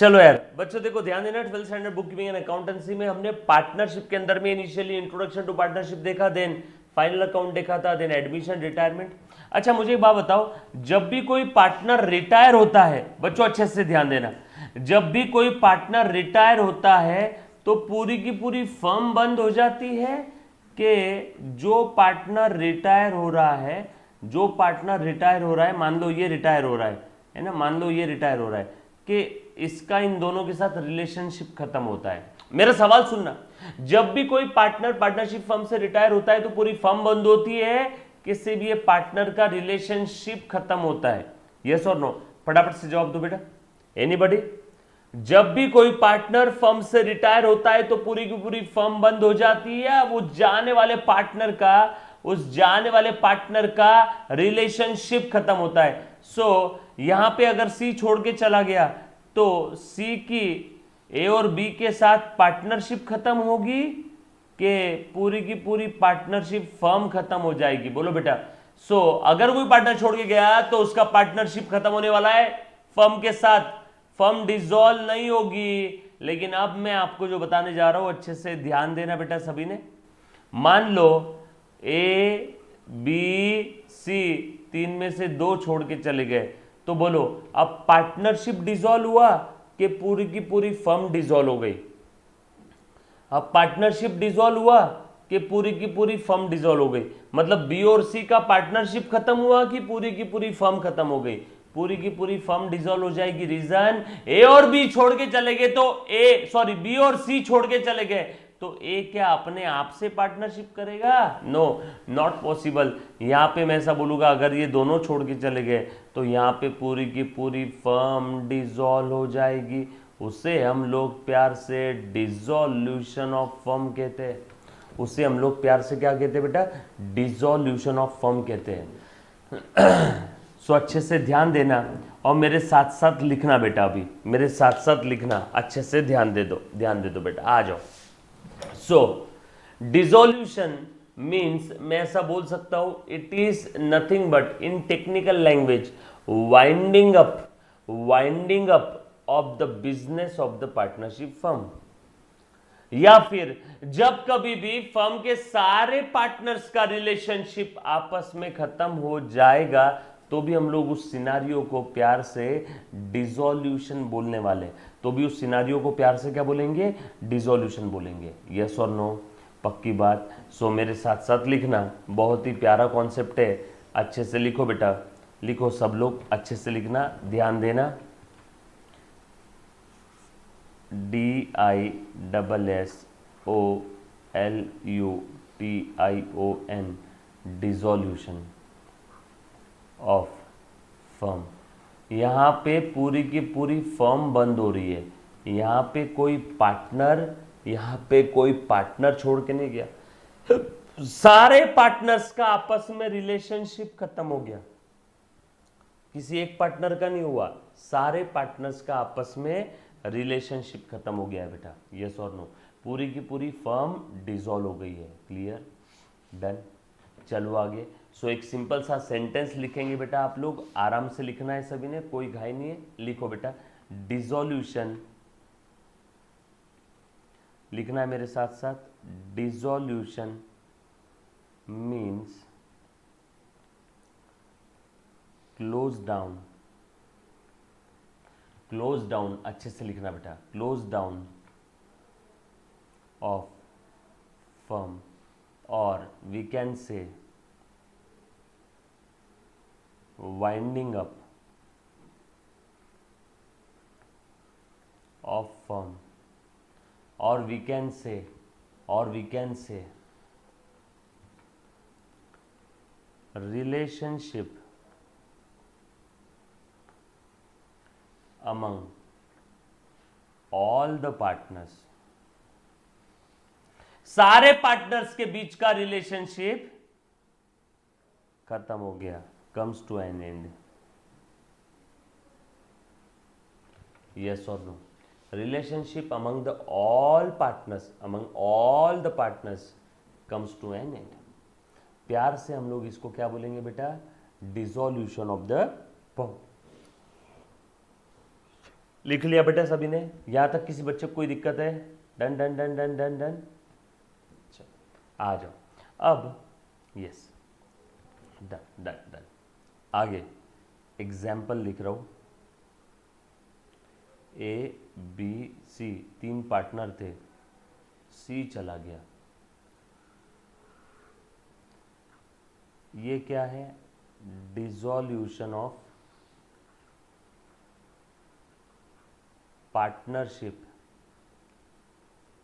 चलो यार बच्चों देखो ध्यान देना, 12th standard book keeping and accountancy में हमने पार्टनरशिप के अंदर में इनिशियली इंट्रोडक्शन टू पार्टनरशिप देखा, देन फाइनल अकाउंट देखा था, देन एडमिशन, रिटायरमेंट। अच्छा मुझे एक बात बताओ, जब भी कोई पार्टनर रिटायर होता है, बच्चों अच्छे से ध्यान देना, जब भी कोई पार्टनर रिटायर होता है तो पूरी की पूरी फर्म बंद हो जाती है कि जो पार्टनर रिटायर हो रहा है, जो पार्टनर रिटायर हो रहा है, मान लो ये रिटायर हो रहा है ना, मान लो ये रिटायर हो रहा है, कि इसका इन दोनों के साथ रिलेशनशिप खत्म होता है। मेरा सवाल सुनना, जब भी कोई पार्टनर पार्टनरशिप फर्म से रिटायर होता है तो पूरी फर्म बंद होती है, किसी भी पार्टनर का रिलेशनशिप खत्म होता है, यस और नो? फटाफट से जवाब दो बेटा, एनीबॉडी? जब भी कोई पार्टनर फर्म से रिटायर होता है तो पूरी की पूरी फर्म बंद हो जाती है, वो जाने वाले पार्टनर का, उस जाने वाले पार्टनर का रिलेशनशिप खत्म होता है। सो यहां पे अगर सी छोड़ के चला गया तो सी की ए और बी के साथ पार्टनरशिप खत्म होगी कि पूरी की पूरी पार्टनरशिप फर्म खत्म हो जाएगी? बोलो बेटा। सो अगर कोई पार्टनर छोड़ के गया तो उसका पार्टनरशिप खत्म होने वाला है फर्म के साथ, फर्म डिसॉल्व नहीं होगी। लेकिन अब मैं आपको जो बताने जा रहा हूं अच्छे से ध्यान देना बेटा सभी ने। मान लो ए बी सी तीन में से दो छोड़ के चले गए, तो बोलो अब पार्टनरशिप डिसॉल्व हुआ कि पूरी की पूरी फर्म डिसॉल्व हो गई? अब पार्टनरशिप डिसॉल्व हुआ कि पूरी की पूरी फर्म डिसॉल्व हो गई? मतलब बी और सी का पार्टनरशिप खत्म हुआ कि पूरी की पूरी फर्म खत्म हो गई? पूरी की पूरी फर्म डिसॉल्व हो जाएगी। रीजन, ए और बी छोड़ के चले गए तो बी और सी छोड़ के चले गए तो ए क्या अपने आप से पार्टनरशिप करेगा? No, not possible. यहां पे मैं ऐसा बोलूंगा, अगर ये दोनों छोड़ के चले गए तो यहां पे पूरी की पूरी फर्म डिसॉल्व हो जाएगी। उसे हम लोग प्यार से डिसॉल्यूशन ऑफ फर्म कहते हैं। उसे हम लोग प्यार से क्या कहते हैं बेटा? डिसॉल्यूशन ऑफ फर्म कहते हैं। सो अच्छे से ध्यान देना और मेरे साथ साथ लिखना बेटा, अभी मेरे साथ साथ लिखना, अच्छे से ध्यान दे दो बेटा, आ जाओ। सो डिसॉल्यूशन मीन्स, मैं ऐसा बोल सकता हूं, it is nothing but in technical language winding up of the business of the partnership firm. या फिर जब कभी भी फर्म के सारे पार्टनर्स का रिलेशनशिप आपस में खत्म हो जाएगा तो भी हम लोग उस सिनारियो को प्यार से डिसॉल्यूशन बोलने वाले, तो भी उस सिनारियो को प्यार से क्या बोलेंगे? डिसॉल्यूशन बोलेंगे। Yes or no? पक्की बात? सो मेरे साथ साथ लिखना, बहुत ही प्यारा कॉन्सेप्ट है, अच्छे से लिखो बेटा, लिखो सब लोग, अच्छे से लिखना, ध्यान देना। DISSOLUTION, dissolution of firm. यहाँ पे पूरी की पूरी फर्म बंद हो रही है, यहाँ पे कोई पार्टनर छोड़ के नहीं गया, सारे पार्टनर्स का आपस में रिलेशनशिप खत्म हो गया, किसी एक पार्टनर का नहीं हुआ, सारे पार्टनर्स का आपस में रिलेशनशिप खत्म हो गया है बेटा। Yes or no? पूरी की पूरी फर्म डिसॉल्व हो गई है। क्लियर? डन? चलो आगे। सो एक सिंपल सा सेंटेंस लिखेंगे बेटा, आप लोग आराम से लिखना है सभी ने, कोई घाई नहीं है, लिखो बेटा। डिसॉल्यूशन लिखना है मेरे साथ साथ। डिसॉल्यूशन मीन्स क्लोज डाउन, अच्छे से लिखना बेटा, क्लोज डाउन ऑफ फर्म, और we can say winding up of firm, और we can say relationship among all the partners, सारे पार्टनर्स के बीच का रिलेशनशिप खत्म हो गया, comes to an end। yes or no? relationship among all the partners comes to an end। प्यार से हम लोग इसको क्या बोलेंगे बेटा? Dissolution of the firm. लिख लिया बेटा सभी ने? यहां तक किसी बच्चे को कोई दिक्कत है? Done done done done done done. चलो आ जाओ अब। Yes, done done done. आगे एग्जाम्पल लिख रहा हूं। ए बी सी 3 पार्टनर थे, सी चला गया। ये क्या है? Dissolution of partnership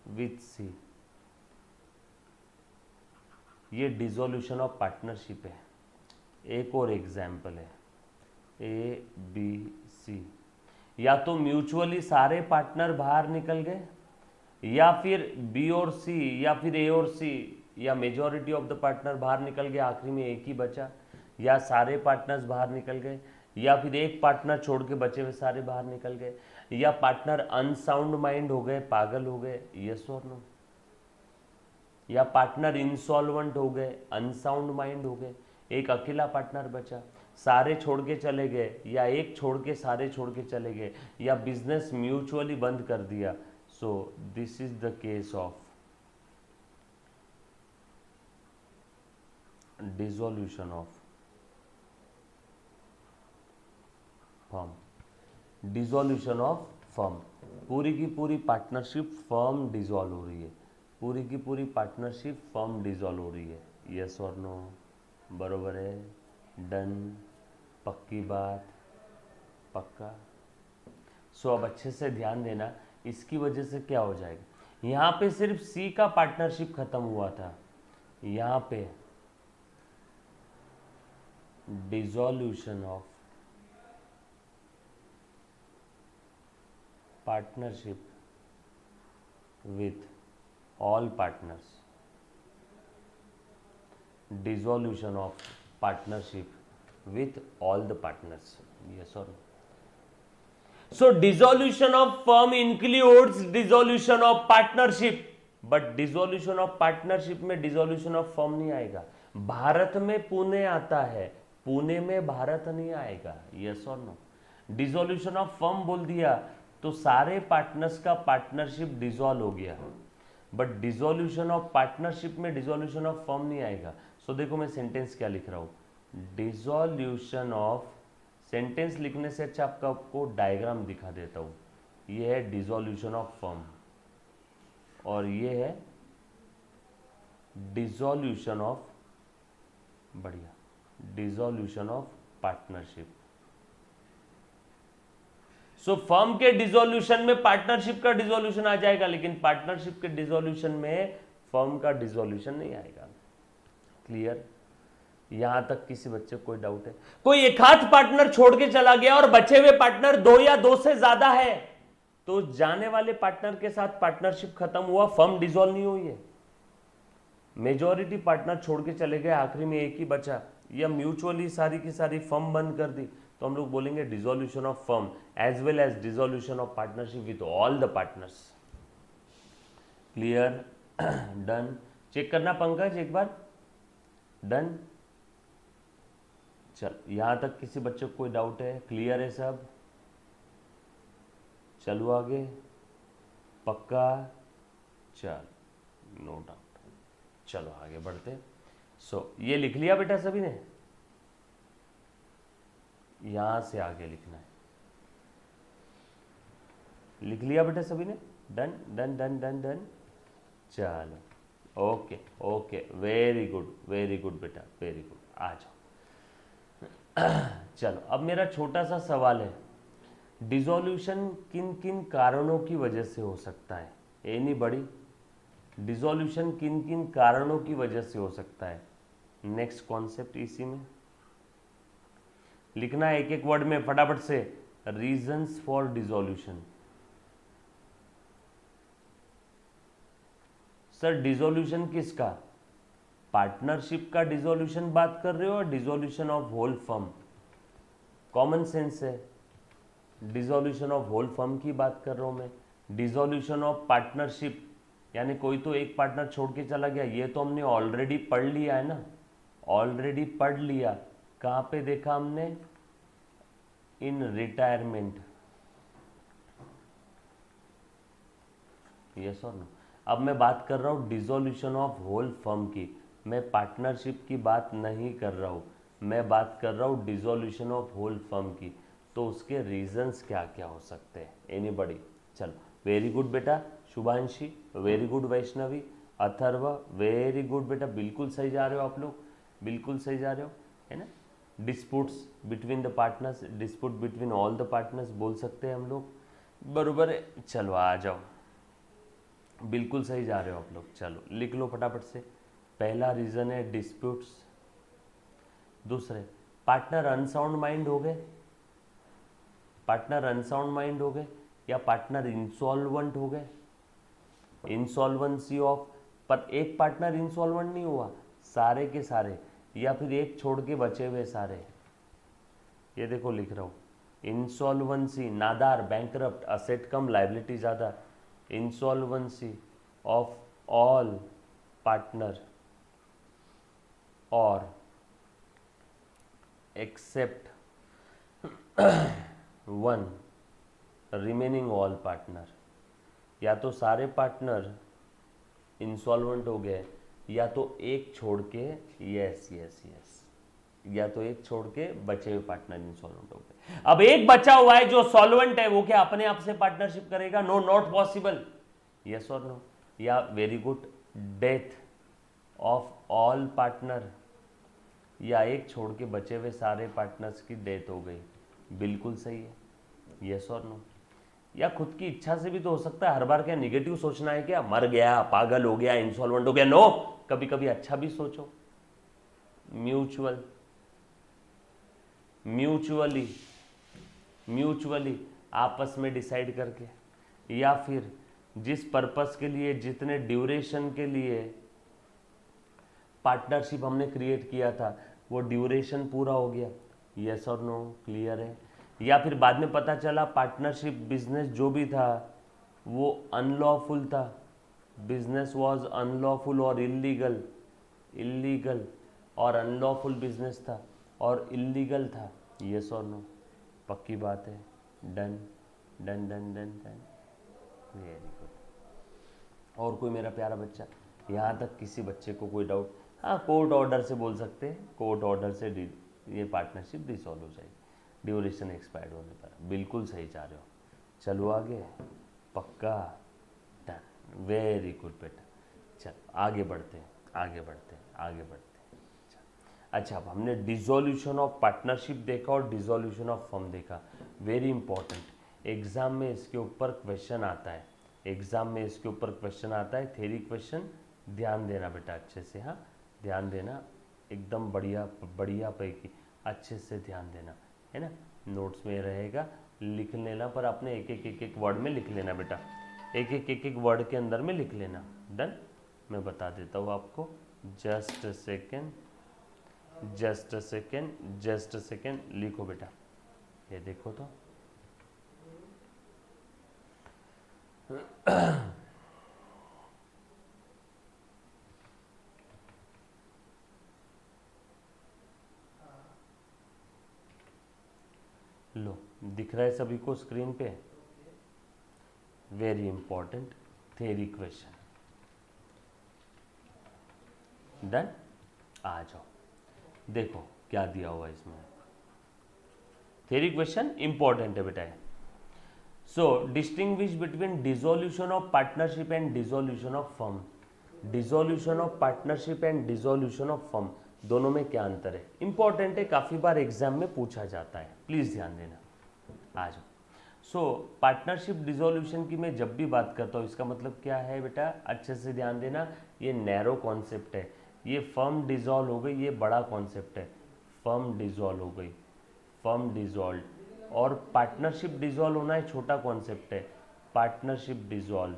with C. ये डिसॉल्यूशन ऑफ पार्टनरशिप है। एक और एग्जाम्पल है, ए बी सी। या तो म्यूचुअली सारे पार्टनर बाहर निकल गए, या फिर बी और सी, या फिर ए और सी, या मेजॉरिटी ऑफ द पार्टनर बाहर निकल गए, आखिरी में एक ही बचा, या सारे पार्टनर्स बाहर निकल गए, या फिर एक पार्टनर छोड़ के बचे हुए सारे बाहर निकल गए, या पार्टनर अनसाउंड माइंड हो गए, पागल हो गए, यस और नो। या पार्टनर इंसॉल्वेंट हो गए, अनसाउंड माइंड हो गए, एक अकेला पार्टनर बचा, सारे छोड़ के चले गए, या एक छोड़ के सारे छोड़ के चले गए, या बिजनेस म्यूचुअली बंद कर दिया। So this is the case of dissolution of firm. Dissolution of firm, पूरी की पूरी पार्टनरशिप फर्म डिसॉल्व हो रही है, पूरी की पूरी पार्टनरशिप फर्म डिसॉल्व हो रही है, यस और नो? बरोबर है, डन, पक्की बात, पक्का। सो अब अच्छे से ध्यान देना, इसकी वजह से क्या हो जाएगा। यहाँ पे सिर्फ सी का पार्टनरशिप खत्म हुआ था, यहाँ पे dissolution of partnership with all partners. Dissolution of partnership with all the partners, yes or no? So dissolution of firm includes dissolution of partnership, but dissolution of partnership में dissolution of firm नहीं आएगा। भारत में पुणे आता है, पुणे में भारत नहीं आएगा, yes or no? dissolution of firm बोल दिया तो सारे पार्टनर्स का पार्टनरशिप डिसॉल्व हो गया, बट डिसॉल्यूशन ऑफ पार्टनरशिप में डिसॉल्यूशन ऑफ फर्म नहीं आएगा। सो देखो मैं सेंटेंस क्या लिख रहा हूं, डिसॉल्यूशन ऑफ। सेंटेंस लिखने से अच्छा आपको डायग्राम दिखा देता हूँ। ये है डिसॉल्यूशन ऑफ फर्म और ये है डिसॉल्यूशन ऑफ, बढ़िया, dissolution of partnership. So firm के डिसॉल्यूशन में पार्टनरशिप का डिसॉल्यूशन आ जाएगा, लेकिन पार्टनरशिप के डिसॉल्यूशन में फर्म का डिसॉल्यूशन नहीं आएगा। क्लियर? यहां तक किसी बच्चे को कोई डाउट है? कोई एक आध पार्टनर छोड़ के चला गया और बचे हुए पार्टनर 2 या 2 से ज्यादा है, तो जाने वाले पार्टनर के साथ पार्टनरशिप खत्म हुआ, फर्म डिसॉल्व नहीं हुई है। मेजॉरिटी पार्टनर छोड़ के चले गए, आखिरी में एक ही बचा, या म्यूचुअली सारी की सारी फर्म बंद कर दी, तो हम लोग बोलेंगे dissolution of firm as well as dissolution of partnership with all the partners. Clear? Done? Check करना पंकज एक बार। डन? चल, यहां तक किसी बच्चे को कोई डाउट है? क्लियर है सब? चलो आगे, पक्का? चल, नो डाउट, चलो आगे बढ़ते। सो ये लिख लिया बेटा सभी ने? यहां से आगे लिखना है, लिख लिया बेटा सभी ने? Done done done done done. चलो, ओके ओके, वेरी गुड बेटा, वेरी गुड। आ जाओ। चलो अब मेरा छोटा सा सवाल है, डिसॉल्यूशन किन किन कारणों की वजह से हो सकता है? एनीबॉडी? डिसॉल्यूशन किन किन कारणों की वजह से हो सकता है? नेक्स्ट कॉन्सेप्ट इसी में लिखना है, एक एक वर्ड में फटाफट से। Reasons for dissolution. Sir dissolution किसका? पार्टनरशिप का डिसॉल्यूशन बात कर रहे हो और dissolution of whole firm? Common sense है, डिसॉल्यूशन ऑफ होल फर्म की बात कर रहा हूं मैं। डिसॉल्यूशन ऑफ पार्टनरशिप यानी कोई तो एक पार्टनर छोड़ के चला गया, ये तो हमने ऑलरेडी पढ़ लिया है ना, ऑलरेडी पढ़ लिया। कहां पे देखा हमने? इन रिटायरमेंट। Yes or no. अब मैं बात कर रहा हूँ डिसोल्यूशन ऑफ होल फर्म की, मैं पार्टनरशिप की बात नहीं कर रहा हूँ, मैं बात कर रहा हूँ डिसोल्यूशन ऑफ होल फर्म की। तो उसके रीजंस क्या क्या हो सकते हैं, एनीबॉडी? चलो, वेरी गुड बेटा Shubhanshi, very good Vaishnavi, Atharva, very good बेटा, बिल्कुल सही जा रहे हो आप लोग, बिल्कुल सही जा रहे हो, है ना। Disputes between the partners, dispute between all the partners बोल सकते हैं हम लोग, बरोबर है। चलो आ जाओ, बिल्कुल सही जा रहे हो आप लोग, चलो लिख लो फटाफट से। पहला रीजन है डिस्प्यूट्स, दूसरे पार्टनर अनसाउंड माइंड हो गए, पार्टनर अनसाउंड माइंड हो गए, या पार्टनर इंसॉल्वेंट हो गए, इंसॉल्वेंसी ऑफ, पर एक पार्टनर इंसॉल्वेंट नहीं हुआ, सारे के सारे, या फिर एक छोड़ के बचे हुए सारे। ये देखो लिख रहा हूँ, इंसॉल्वेंसी नादार, बैंकरप्ट, असेट कम लाइबिलिटी ज़्यादा, इंसॉल्वेंसी ऑफ ऑल पार्टनर और except one remaining all partner, या तो सारे पार्टनर इंसॉल्वेंट हो गए, या तो एक छोड़ के, यस यस यस, या तो एक छोड़ के बचे हुए पार्टनर इंसॉल्वेंट हो गए। अब एक बचा हुआ है जो सॉल्वेंट है, वो क्या अपने आप से पार्टनरशिप करेगा? No, not possible, yes or no. या very good, death of all partner, या एक छोड़ के बचे हुए सारे पार्टनर्स की डेथ हो गई, बिल्कुल सही है, यस और नो। या खुद की इच्छा से भी तो हो सकता है, हर बार क्या निगेटिव सोचना है क्या, मर गया, पागल हो गया, इंसॉल्वेंट हो गया, नो, कभी कभी अच्छा भी सोचो, म्यूचुअल, म्यूचुअली, म्यूचुअली आपस में डिसाइड करके, या फिर जिस पर्पस के लिए, जितने ड्यूरेशन के लिए पार्टनरशिप हमने क्रिएट किया था, वो ड्यूरेशन पूरा हो गया, यस और नो, क्लियर है। या फिर बाद में पता चला पार्टनरशिप बिजनेस जो भी था वो अनलॉफुल था, बिजनेस वाज अनलॉफुल और इलीगल, इलीगल और अनलॉफुल बिजनेस था और इलीगल था, यस और नो, पक्की बात है, done done done done done, very good. और कोई मेरा प्यारा बच्चा, यहाँ तक किसी बच्चे को कोई डाउट? हाँ, कोर्ट ऑर्डर से बोल सकते हैं, कोर्ट ऑर्डर से ये पार्टनरशिप डिसॉल्व हो जाएगी ड्यूरेशन एक्सपायर्ड होने पर, बिल्कुल सही जा रहे हो। चलो आगे, पक्का, डन, वेरी गुड बेटा। चलो आगे बढ़ते हैं, आगे बढ़ते हैं, आगे बढ़ते हैं। अच्छा, अब हमने डिसोल्यूशन ऑफ पार्टनरशिप देखा और डिसोल्यूशन ऑफ फर्म देखा, वेरी इंपॉर्टेंट, एग्जाम में इसके ऊपर क्वेश्चन आता है, एग्जाम में इसके ऊपर क्वेश्चन आता है, थ्योरी क्वेश्चन, ध्यान देना बेटा अच्छे से, हाँ ध्यान देना, एकदम बढ़िया बढ़िया पैकी, अच्छे से ध्यान देना, है ना। नोट्स में रहेगा, लिख लेना, पर आपने एक एक एक एक वर्ड में लिख लेना बेटा, एक एक एक एक वर्ड के अंदर में लिख लेना, डन। मैं बता देता हूँ आपको, just second, just second, just second, लिखो बेटा, ये देखो तो लो, दिख रहा है सभी को स्क्रीन पे, very important theory question, done. आ जाओ, देखो क्या दिया हुआ इसमें, थ्योरी क्वेश्चन इंपॉर्टेंट है बेटा। So distinguish between dissolution of partnership and dissolution of firm, dissolution of partnership and dissolution of firm, दोनों में क्या अंतर है? इंपॉर्टेंट है, काफ़ी बार एग्जाम में पूछा जाता है, प्लीज़ ध्यान देना। आ जाओ। सो पार्टनरशिप डिसोल्यूशन की मैं जब भी बात करता हूँ, इसका मतलब क्या है बेटा, अच्छे से ध्यान देना, ये नैरो कॉन्सेप्ट है, ये फर्म डिसॉल्व हो गई, ये बड़ा कॉन्सेप्ट है, फर्म डिसॉल्व हो गई, फर्म डिसॉल्व, और पार्टनरशिप डिसॉल्व होना है, छोटा कॉन्सेप्ट है, पार्टनरशिप डिसॉल्व,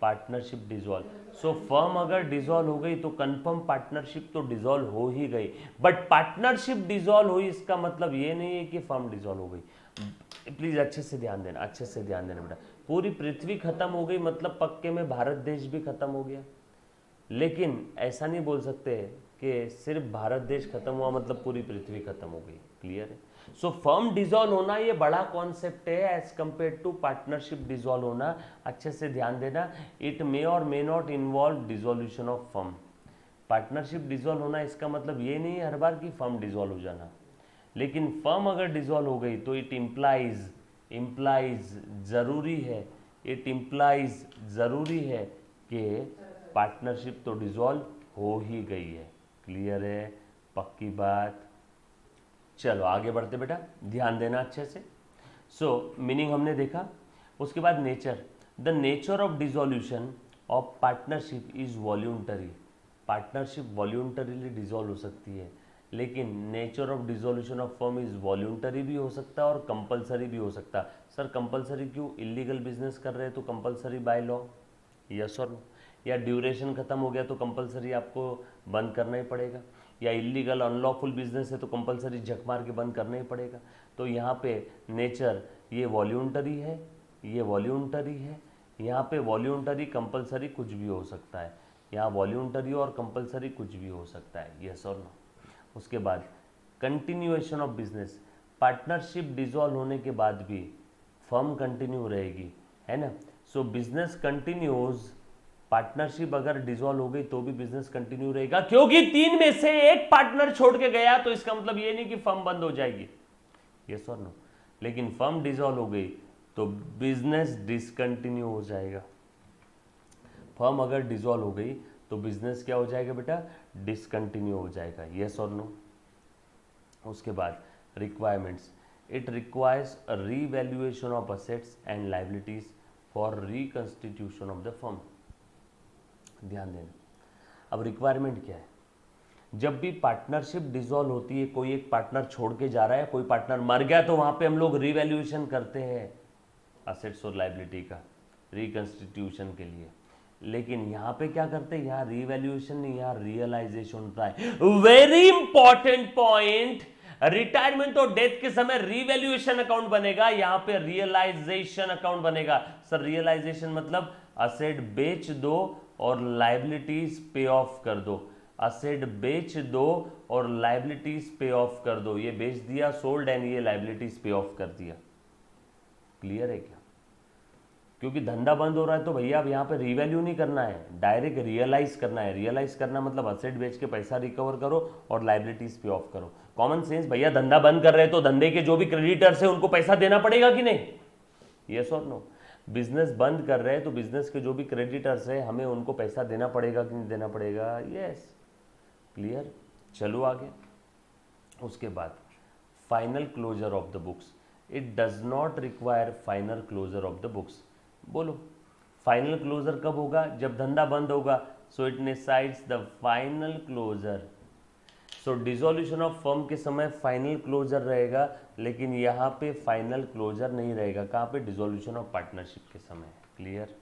पार्टनरशिप डिसॉल्व। सो फर्म अगर डिसॉल्व हो गई तो कंफर्म पार्टनरशिप तो डिसॉल्व हो ही गई, बट पार्टनरशिप डिसॉल्व हुई इसका मतलब ये नहीं है कि फर्म डिसॉल्व हो गई। प्लीज अच्छे से ध्यान देना, अच्छे से ध्यान देना बेटा, पूरी पृथ्वी खत्म हो गई मतलब पक्के में भारत देश भी खत्म हो गया, लेकिन ऐसा नहीं बोल सकते कि सिर्फ भारत देश खत्म हुआ मतलब पूरी पृथ्वी खत्म हो गई, क्लियर है। सो फर्म डिसॉल्व होना ये बड़ा कॉन्सेप्ट है as compare to partnership dissolve होना। अच्छे से ध्यान देना, it may or may not involve dissolution of firm. Partnership dissolve होना इसका मतलब ये नहीं है हर बार कि फर्म डिसॉल्व हो जाना, लेकिन फर्म अगर डिसॉल्व हो गई तो इट इम्प्लाइज जरूरी है, इट इम्प्लाइज जरूरी है कि पार्टनरशिप तो डिसॉल्व हो ही गई है। क्लियर है, पक्की बात। चलो आगे बढ़ते बेटा, ध्यान देना अच्छे से। सो मीनिंग हमने देखा, उसके बाद nature. The nature of dissolution of partnership is voluntary. Partnership voluntarily dissolve हो सकती है, लेकिन nature of dissolution of firm is voluntary भी हो सकता है और कंपलसरी भी हो सकता है। सर कंपलसरी क्यों? इलीगल बिजनेस कर रहे हैं तो compulsory by law, yes or no. या ड्यूरेशन खत्म हो गया तो कंपलसरी आपको बंद करना ही पड़ेगा, या इलीगल अनलॉफुल बिजनेस है तो कंपलसरी झक मार के बंद करना ही पड़ेगा। तो यहाँ पे नेचर ये वॉल्यूंटरी है, ये वॉल्यूंटरी है, यहाँ पे वॉल्यूंटरी कंपलसरी कुछ भी हो सकता है, यहाँ वॉल्यूंटरी और कंपलसरी कुछ भी हो सकता है, यस और नो। उसके बाद continuation of business. Partnership dissolve होने के बाद भी फर्म कंटिन्यू रहेगी, है ना। सो बिजनेस कंटिन्यूज, पार्टनरशिप अगर डिसॉल्व हो गई तो भी बिजनेस कंटिन्यू रहेगा, क्योंकि तीन में से एक पार्टनर छोड़ के गया, तो इसका मतलब ये नहीं कि फर्म बंद हो जाएगी, यस और नो। लेकिन फर्म डिसॉल्व हो गई तो बिजनेस डिसकंटिन्यू हो जाएगा। फर्म अगर डिसॉल्व हो गई तो बिजनेस क्या हो जाएगा बेटा? डिसकंटिन्यू हो जाएगा, यस और नो। उसके बाद requirements. It requires a revaluation of assets and liabilities for reconstitution of the firm. ध्यान देना। अब रिक्वायरमेंट क्या है? जब भी पार्टनरशिप डिसॉल्व होती है, कोई एक पार्टनर छोड़ के जा रहा है, कोई पार्टनर मर गया, तो वहां पे हम लोग रीवैल्यूएशन करते हैं असेट्स और लायबिलिटी का रिकंस्टिट्यूशन के लिए। लेकिन यहाँ पे क्या करते हैं? यहाँ रीवैल्यूएशन नहीं, यहाँ रियलाइजेशन होता है। Very important point. रिटायरमेंट और डेथ के समय रिवैल्यूएशन अकाउंट बनेगा, यहाँ पे रियलाइजेशन अकाउंट बनेगा। सर रियलाइजेशन मतलब असेट बेच दो और लायबिलिटीज पे ऑफ कर दो, असेट बेच दो और लायबिलिटीज पे ऑफ कर दो। ये बेच दिया, सोल्ड, एंड ये लायबिलिटीज पे ऑफ कर दिया। क्लियर है क्या? क्योंकि धंधा बंद हो रहा है तो भैया अब यहाँ पे रिवैल्यू नहीं करना है, डायरेक्ट रियलाइज करना है। रियलाइज करना मतलब असेट बेच के पैसा रिकवर करो और लायबिलिटीज पे ऑफ करो। कॉमन सेंस भैया, धंधा बंद कर रहे हैं तो धंधे के जो भी क्रेडिटर्स है उनको पैसा देना पड़ेगा कि नहीं, यस और नो। बिजनेस बंद कर रहे हैं तो बिजनेस के जो भी क्रेडिटर्स है हमें उनको पैसा देना पड़ेगा कि नहीं देना पड़ेगा, यस। क्लियर, चलो आगे। उसके बाद final closure of the books. It does not require final closure of the books. बोलो फाइनल क्लोजर कब होगा? जब धंधा बंद होगा। So it necessitates the final closure. So dissolution of firm के समय फाइनल क्लोजर रहेगा, लेकिन यहाँ पे फाइनल क्लोजर नहीं रहेगा। कहाँ पे? डिसोल्यूशन ऑफ पार्टनरशिप के समय। क्लियर।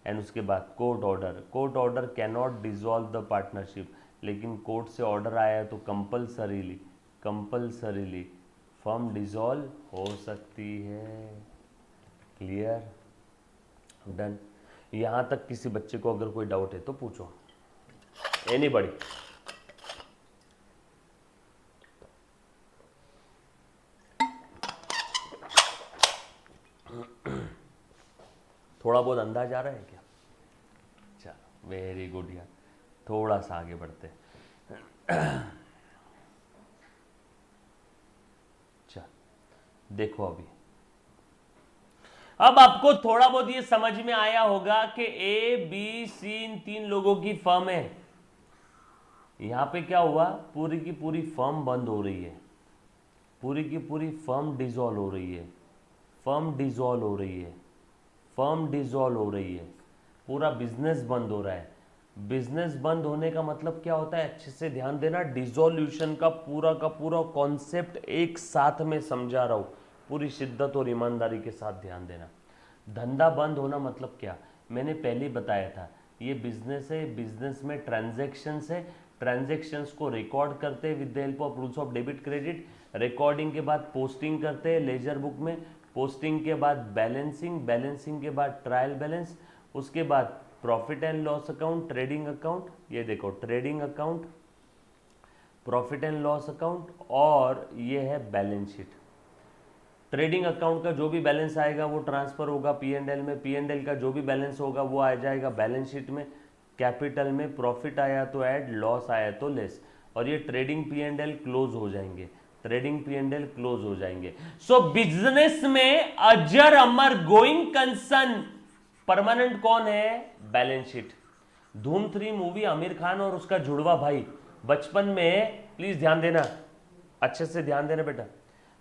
एंड उसके बाद court order. Court order can not dissolve the partnership, लेकिन कोर्ट से ऑर्डर आया तो कंपल्सरीली फर्म डिसॉल्व हो सकती है। Clear, done. यहाँ तक किसी बच्चे को अगर कोई डाउट है तो पूछो, एनीबॉडी। थोड़ा बहुत अंदाज आ रहा है क्या? चलो वेरी गुड यार, थोड़ा सा आगे बढ़ते हैं। चल देखो, अब आपको थोड़ा बहुत ये समझ में आया होगा कि ए बी सी इन तीन लोगों की फर्म है। यहां पे क्या हुआ? पूरी की पूरी फर्म बंद हो रही है, पूरी की पूरी फर्म डिसॉल्व हो रही है, फर्म डिसॉल्व हो रही है, फर्म डिसॉल्व हो रही है, पूरा बिजनेस बंद हो रहा है। बिजनेस बंद होने का मतलब क्या होता है? अच्छे से ध्यान देना, डिसॉल्यूशन का पूरा कॉन्सेप्ट एक साथ में समझा रहा हूं, पूरी शिद्दत और ईमानदारी के साथ ध्यान देना। धंधा बंद होना मतलब क्या? मैंने पहले ही बताया था, ये बिजनेस है, बिजनेस में ट्रांजैक्शंस है, ट्रांजैक्शंस को रिकॉर्ड करते हैं with the help of rules of debit credit. Recording के बाद पोस्टिंग करते हैं लेजर बुक में, पोस्टिंग के बाद बैलेंसिंग, बैलेंसिंग के बाद ट्रायल बैलेंस, उसके बाद profit and loss account, trading account. ये देखो trading account, profit and loss account और ये है बैलेंस शीट। ट्रेडिंग अकाउंट का जो भी बैलेंस आएगा वो ट्रांसफर होगा पी एंड एल में, पी एंड एल का जो भी बैलेंस होगा वो आ जाएगा बैलेंस शीट में। कैपिटल में प्रॉफिट आया तो ऐड, लॉस आया तो लेस, और ये trading P and L close हो जाएंगे, trading P and L close हो जाएंगे। सो बिजनेस में अजर अमर गोइंग कंसर्न परमानेंट कौन है? Balance sheet. धूम 3 मूवी आमिर खान और उसका जुड़वा भाई बचपन में, प्लीज ध्यान देना, अच्छे से ध्यान देना बेटा,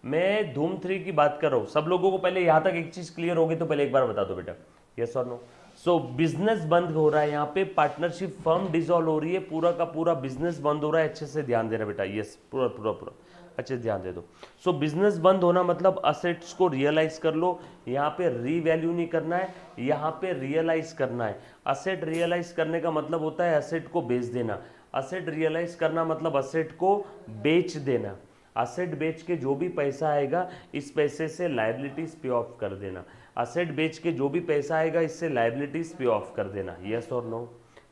मैं धूम 3 की बात कर रहा हूं। सब लोगों को पहले यहां तक एक चीज क्लियर होगी तो पहले एक बार बता दो बेटा, yes or no. So business बंद हो रहा है यहाँ पे, पार्टनरशिप फर्म डिसॉल्व हो रही है, पूरा का पूरा बिजनेस बंद हो रहा है। अच्छे से ध्यान देना बेटा, यस, पूरा पूरा पूरा अच्छे से ध्यान दे दो। सो बिजनेस बंद होना मतलब असेट्स को रियलाइज कर लो, यहाँ पे रीवैल्यू नहीं करना है, यहाँ पे रियलाइज करना है। असेट रियलाइज करने का मतलब होता है असेट को बेच देना, असेट रियलाइज करना मतलब असेट को बेच देना। असेट बेच के जो भी पैसा आएगा इस पैसे से लायबिलिटीज पे ऑफ कर देना, असेट बेच के जो भी पैसा आएगा इससे लायबिलिटीज पे ऑफ कर देना। Yes or no?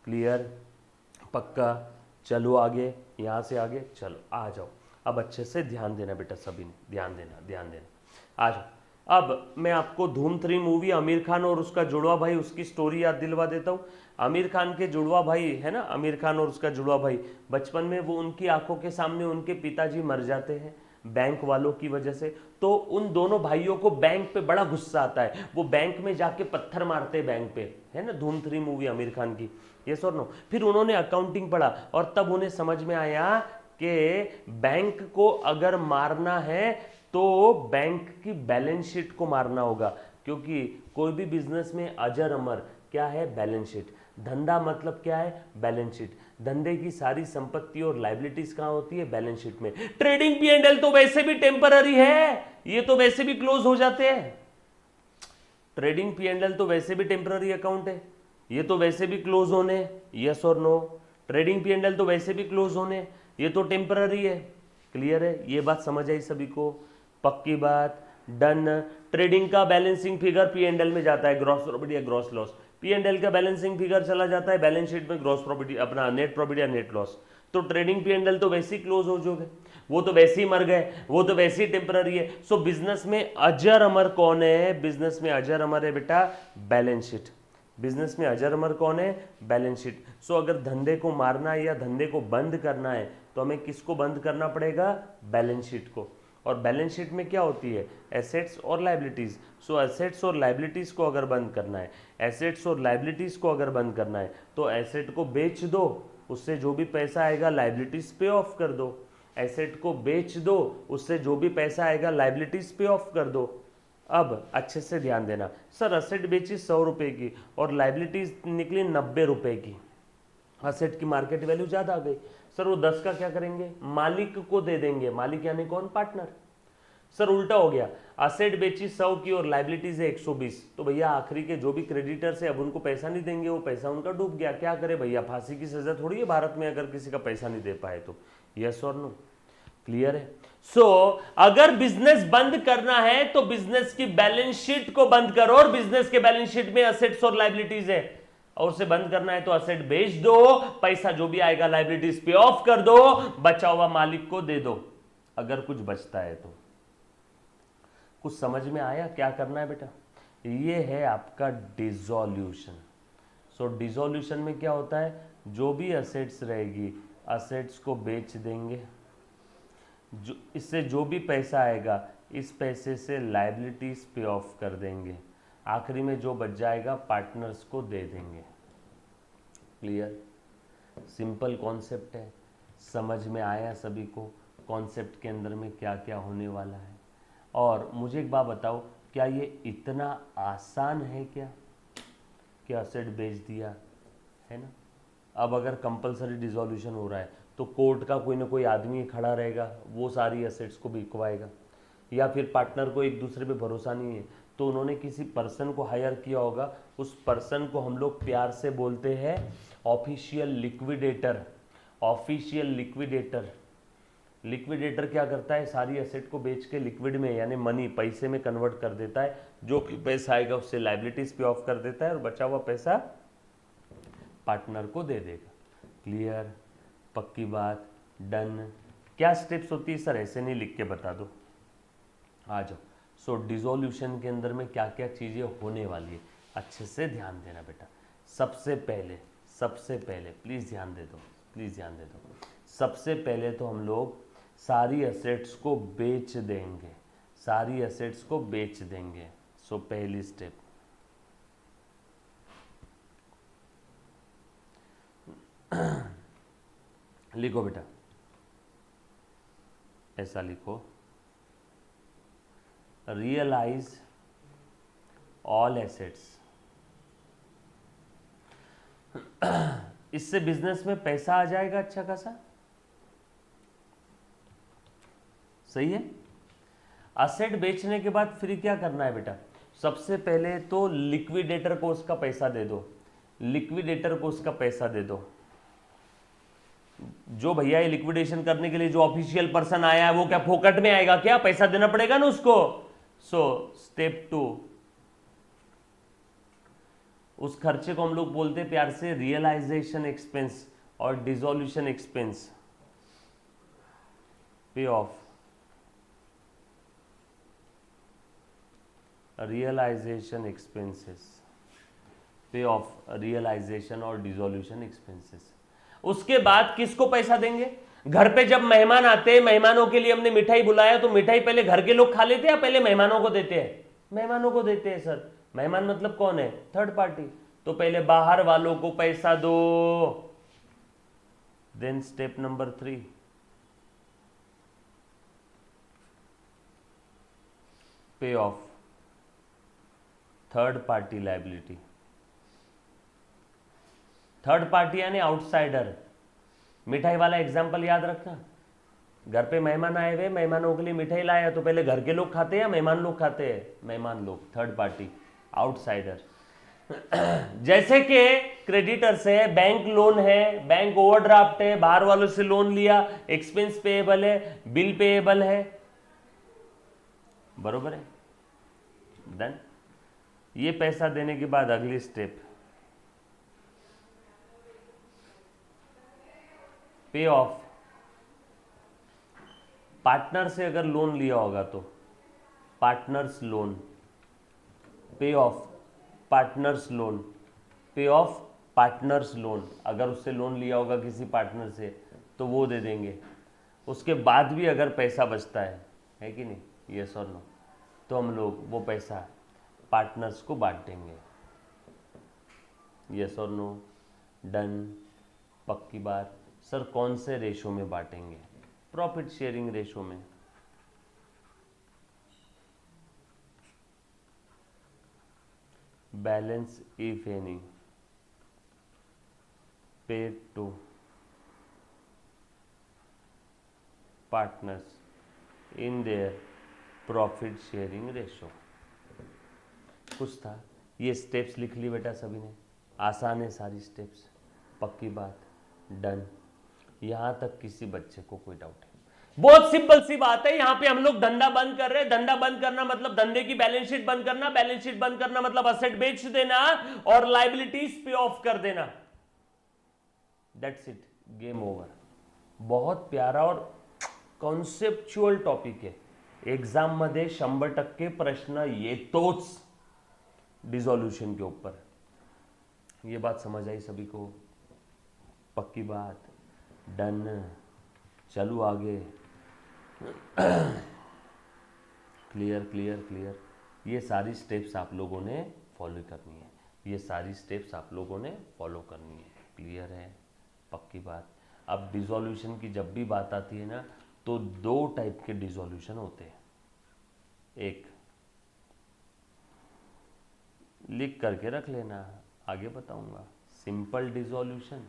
क्लियर? पक्का? चलो आगे, यहाँ से आगे चलो, आ जाओ। अब अच्छे से ध्यान देना बेटा, सभी ने ध्यान देना, ध्यान देना। आ जाओ। अब मैं आपको धूम 3 मूवी आमिर खान और उसका जुड़वा भाई, उसकी स्टोरी याद दिलवा देता हूँ। आमिर खान के जुड़वा भाई है ना, आमिर खान और उसका जुड़वा भाई, बचपन में वो उनकी आंखों के सामने उनके पिताजी मर जाते हैं बैंक वालों की वजह से। तो उन दोनों भाइयों को बैंक पे बड़ा गुस्सा आता है, वो बैंक में जाके पत्थर मारते हैं बैंक पे, है ना, धूम 3 मूवी आमिर खान की। Yes or no? फिर उन्होंने अकाउंटिंग पढ़ा और तब उन्हें समझ में आया कि बैंक को अगर मारना है तो बैंक की बैलेंस शीट को मारना होगा, क्योंकि कोई भी बिजनेस में अजर अमर क्या है? Balance sheet. धंधा मतलब क्या है? Balance sheet. धंधे की सारी संपत्ति और लायबिलिटीज कहां होती है? बैलेंस शीट में। ट्रेडिंग पी एंड एल तो वैसे भी टेम्पररी है, ये तो वैसे भी क्लोज हो जाते हैं। ट्रेडिंग पी एंड एल तो वैसे भी टेम्पररी अकाउंट है, ये तो वैसे भी क्लोज होने। Yes or no? Trading P and L तो वैसे भी क्लोज होने, ये तो टेम्पररी है। क्लियर है? ये बात समझ आई सभी को? पक्की बात, डन। ट्रेडिंग का balancing figure P and L में जाता है, ग्रॉस प्रॉफिट या gross loss. P and L का बैलेंसिंग फिगर चला जाता है बैलेंस शीट में, ग्रॉस प्रॉफिट अपना नेट प्रॉफिट या नेट लॉस। तो ट्रेडिंग पी एंड एल तो वैसे ही क्लोज हो जाओगे, वो तो वैसे ही मर गए, वो तो वैसे ही टेम्पररी है। सो बिजनेस में अजर अमर कौन है? बिजनेस में अजर अमर है बेटा बैलेंस शीट। बिजनेस में अजर अमर कौन है? Balance sheet. सो अगर धंधे को मारना है या धंधे को बंद करना है तो हमें किसको बंद करना पड़ेगा? बैलेंस शीट को। और बैलेंस शीट में क्या होती है? एसेट्स और लायबिलिटीज। सो एसेट्स और लायबिलिटीज को अगर बंद करना है, एसेट्स और लायबिलिटीज को अगर बंद करना है तो एसेट को बेच दो, उससे जो भी पैसा आएगा लायबिलिटीज पे ऑफ कर दो। एसेट को बेच दो, उससे जो भी पैसा आएगा लायबिलिटीज पे ऑफ कर दो। अब अच्छे से ध्यान देना, सर एसेट बेची 100 रुपए की और लायबिलिटीज निकली 90 रुपए की, एसेट की मार्केट वैल्यू ज्यादा आ गई, सर वो 10 का क्या करेंगे? मालिक को दे देंगे। मालिक यानी कौन? पार्टनर। सर उल्टा हो गया, एसेट बेची 100 की और लायबिलिटीज है 120, तो भैया आखिरी के जो भी क्रेडिटर्स है अब उनको पैसा नहीं देंगे, वो पैसा उनका डूब गया। क्या करे भैया, फांसी की सजा थोड़ी है भारत में अगर किसी का पैसा नहीं दे पाए तो। Yes or no? क्लियर है? सो अगर बिजनेस बंद करना है तो बिजनेस की बैलेंस शीट को बंद करो, और बिजनेस के बैलेंस शीट में एसेट्स और लायबिलिटीज है, और उसे बंद करना है तो असेट बेच दो, पैसा जो भी आएगा लायबिलिटीज पे ऑफ कर दो, बचा हुआ मालिक को दे दो अगर कुछ बचता है तो। कुछ समझ में आया क्या करना है बेटा? ये है आपका डिसॉल्यूशन। सो डिसॉल्यूशन में क्या होता है? जो भी असेट्स रहेगी असेट्स को बेच देंगे, जो इससे जो भी पैसा आएगा इस पैसे से लायबिलिटीज पे ऑफ कर देंगे, आखिरी में जो बच जाएगा पार्टनर्स को दे देंगे। क्लियर? सिंपल कॉन्सेप्ट है, समझ में आया सभी को कॉन्सेप्ट के अंदर में क्या क्या होने वाला है? और मुझे एक बात बताओ, क्या ये इतना आसान है क्या कि असेट बेच दिया, है ना? अब अगर कंपलसरी डिसॉल्यूशन हो रहा है तो कोर्ट का कोई ना कोई आदमी खड़ा रहेगा, वो सारी असेट्स को बिकवाएगा, या फिर पार्टनर को एक दूसरे पे भरोसा नहीं है तो उन्होंने किसी पर्सन को हायर किया होगा, उस पर्सन को हम लोग प्यार से बोलते हैं official liquidator. Official liquidator, liquidator क्या करता है? सारी एसेट को बेच के लिक्विड में यानी मनी, पैसे में कन्वर्ट कर देता है, जो भी पैसा आएगा उससे लायबिलिटीज पे ऑफ कर देता है और बचा हुआ पैसा पार्टनर को दे देगा। क्लियर? पक्की बात, डन। क्या स्टेप्स होती है सर? ऐसे नहीं लिख के बता दो, आ जाओ। सो डिसोल्यूशन के अंदर में क्या क्या चीजें होने वाली है, अच्छे से ध्यान देना बेटा। सबसे पहले प्लीज ध्यान दे दो, प्लीज ध्यान दे दो। सबसे पहले तो हम लोग सारी एसेट्स को बेच देंगे, सारी एसेट्स को बेच देंगे। सो पहली स्टेप, लिखो बेटा, ऐसा लिखो, रियलाइज ऑल एसेट्स। इससे बिजनेस में पैसा आ जाएगा अच्छा खासा, सही है। असेट बेचने के बाद फिर क्या करना है बेटा? सबसे पहले तो लिक्विडेटर को उसका पैसा दे दो, लिक्विडेटर को उसका पैसा दे दो। जो भैया ये लिक्विडेशन करने के लिए जो ऑफिशियल पर्सन आया है वो क्या फोकट में आएगा क्या? पैसा देना पड़ेगा ना उसको। सो स्टेप 2, उस खर्चे को हम लोग बोलते हैं प्यार से रियलाइजेशन एक्सपेंस और डिसोल्यूशन एक्सपेंस, पे ऑफ, रियलाइजेशन एक्सपेंसेस, पे ऑफ रियलाइजेशन और डिसोल्यूशन एक्सपेंसेस। उसके बाद किसको पैसा देंगे? घर पे जब मेहमान आते हैं, मेहमानों के लिए हमने मिठाई बुलाया, तो मिठाई पहले घर के लोग खा लेते हैं या पहले मेहमानों को देते हैं? मेहमानों को देते हैं सर। मेहमान मतलब कौन है? Third party. तो पहले बाहर वालों को पैसा दो। देन स्टेप नंबर 3, पे of third party liability. Third party यानी आउटसाइडर। मिठाई वाला एग्जांपल याद रखना। घर पे मेहमान आए हुए, मेहमानों के लिए मिठाई लाया, तो पहले घर के लोग खाते हैं या मेहमान लोग खाते हैं? मेहमान लोग, थर्ड पार्टी, आउटसाइडर। जैसे कि क्रेडिटर्स है, बैंक लोन है, बैंक ओवरड्राफ्ट है, बाहर वालों से लोन लिया, एक्सपेंस पेएबल है, बिल पेएबल है, बरोबर है। डन। ये पैसा देने के बाद अगली स्टेप, पे ऑफ। पार्टनर से अगर लोन लिया होगा तो पार्टनर्स लोन, पे ऑफ पार्टनर्स लोन, पे ऑफ पार्टनर्स लोन। अगर उससे लोन लिया होगा किसी पार्टनर से तो वो दे देंगे। उसके बाद भी अगर पैसा बचता है कि नहीं, यस और नो, तो हम लोग वो पैसा पार्टनर्स को बांट देंगे। यस और नो, डन, पक्की बात। सर कौन से रेशो में बांटेंगे? प्रॉफिट शेयरिंग रेशो में। Balance if any paid to partners in their profit sharing ratio. कुछ था, ये स्टेप्स लिख ली बेटा सभी ने, आसान है सारी स्टेप्स, पक्की बात, डन। यहां तक किसी बच्चे को कोई डाउट है? बहुत सिंपल सी बात है। यहां पे हम लोग धंधा बंद कर रहे हैं। धंधा बंद करना मतलब धंधे की बैलेंस शीट बंद करना, बैलेंस शीट बंद करना मतलब असेट बेच देना और लायबिलिटीज पे ऑफ कर देना। That's it, game over. बहुत प्यारा और कॉन्सेप्चुअल टॉपिक है। एग्जाम मध्ये 100% प्रश्न येतोच डिसॉल्यूशन के ऊपर। ये बात समझ आई सभी को? पक्की बात, डन। चलो आगे। Clear clear clear. ये सारी स्टेप्स आप लोगों ने फॉलो करनी है, ये सारी स्टेप्स आप लोगों ने फॉलो करनी है। क्लियर है, पक्की बात। अब डिसॉल्यूशन की जब भी बात आती है ना, तो दो टाइप के डिसॉल्यूशन होते हैं। एक लिख करके रख लेना, आगे बताऊंगा, सिंपल डिसॉल्यूशन,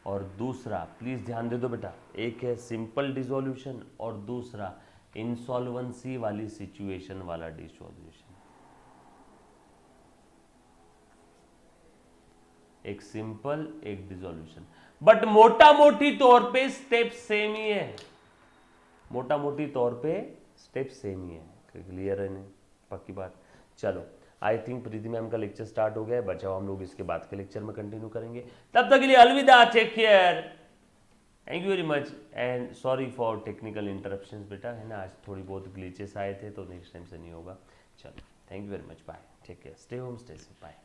और दूसरा प्लीज ध्यान दे दो बेटा, एक है सिंपल डिसॉल्यूशन और दूसरा इंसॉल्वेंसी वाली सिचुएशन वाला डिसॉल्यूशन। एक सिंपल, एक डिसॉल्यूशन, बट मोटा मोटी तौर पे स्टेप सेम ही है। मोटा मोटी तौर पे स्टेप सेम ही है। क्लियर है? नहीं, पक्की बात। चलो, आई थिंक प्रीति मैम का लेक्चर स्टार्ट हो गया है। बचाओ, हम लोग इसके बाद के लेक्चर में कंटिन्यू करेंगे। तब तक के लिए अलविदा, take care. Thank you very much and sorry for technical interruptions बेटा, है ना, आज थोड़ी बहुत ग्लिचेस आए थे तो नेक्स्ट टाइम से नहीं होगा। चलो, thank you very much, bye, take care, stay home, stay safe, bye.